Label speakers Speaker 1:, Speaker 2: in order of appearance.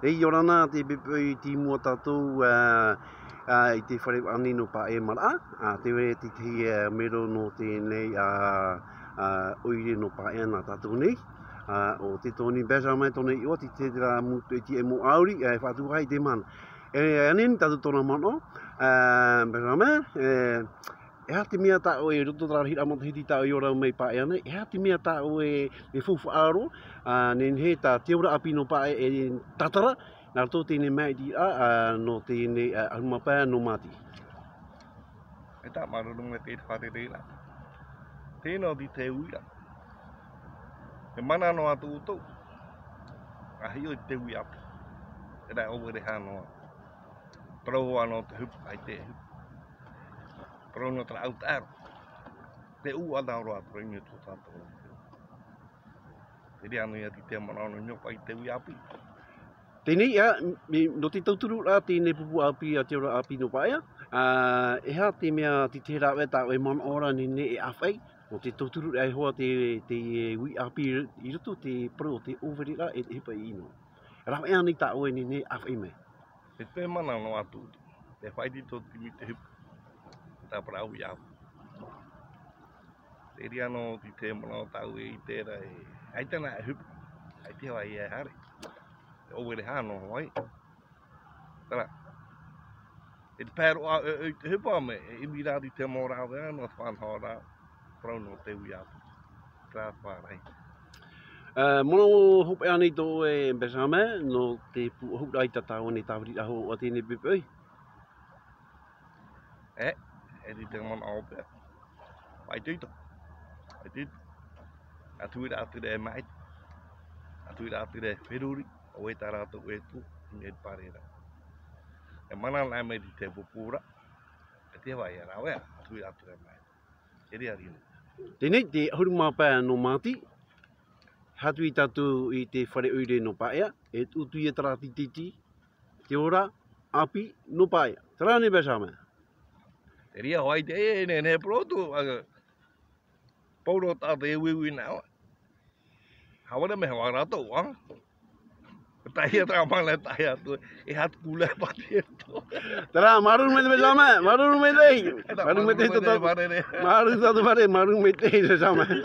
Speaker 1: Hei orana te bepe ti mua tātou I te whare ani no PAEA mara, te were te mero no tēnei oire no PAEA nā tātou nei. O te tōni Benjamin tōne i o te te rā mutu e ti e mo auri, e whātuhai te mana. Anen tātou tōna mano, Benjamin, e hati mea tāo e roto tara hira mata hiti tāo i ora mei PAEA nei, e hati mea tāo e fufu aro, nen he tā te ora api no PAEA e tatara, nā tō tēne mai di no tēne ahumapaya no mati.
Speaker 2: E tā marunga te whare reira. Tēnā di te uira. E mana no atu utou. Ahi o te ui api. E rai overe hanoa. Proho anō te hupu, ai te hupu. Proho no tra au tāro. Te u anauro atu ringi tō tātou. Te rea anu ia ti te mana no nyopa i te ui api.
Speaker 1: Tēnei, no te tauturu rā tēnei pupu api a te ora api no PAEA. E ha te mea ti te rawe tāo e mana ora ni ne e awhai. O te tauturu rā e hoa te ui api i roto te pro te overi rā e te hipa i ino. Rawe ani tāo e ni ne awhai me.
Speaker 2: E te mana no atu. Te whaiti tō timi te hipa. Tā para au i api. Te rea no ti te mana o tāu e i tēra e. Ai tēnā e hipa. Ai te hawa i e hare. Overe hano hoi. Tara. E te pēro a te hipa me, e imi rādi te mōrā wea, no whanhau rā, prau no te ui apu. Krāt wārai.
Speaker 1: Mono hope anei tō e Benjamin, no te puhurai tatau ne tāwiri aho o tēne bepei.
Speaker 2: E di te mana au pēr. Ai tūto. Ai tūto. Atuira atu re mai. Atuira atu re whiruri. O e tā rātou e tū, i e pārera. E mana lai mai te pupura, e te wai e rāwea, atui atu e mai. E rea rina.
Speaker 1: Tēnei, te ahurumapaya no māti, hatu i tātou i te whare uire no PAEA, e utu i e tarati titi, te ora, api, no PAEA. Tarane Benjamin.
Speaker 2: Te rea hoai te e, ne proto, pauro tātou e wiwi nāwa. Hawara me hawa rātou, Tahia tā mana tahia tu e hat kula pati tu.
Speaker 1: Tara marun me Benjamin, marun me dei. Marun me dei tu. Marun satu bare, marun me dei Benjamin.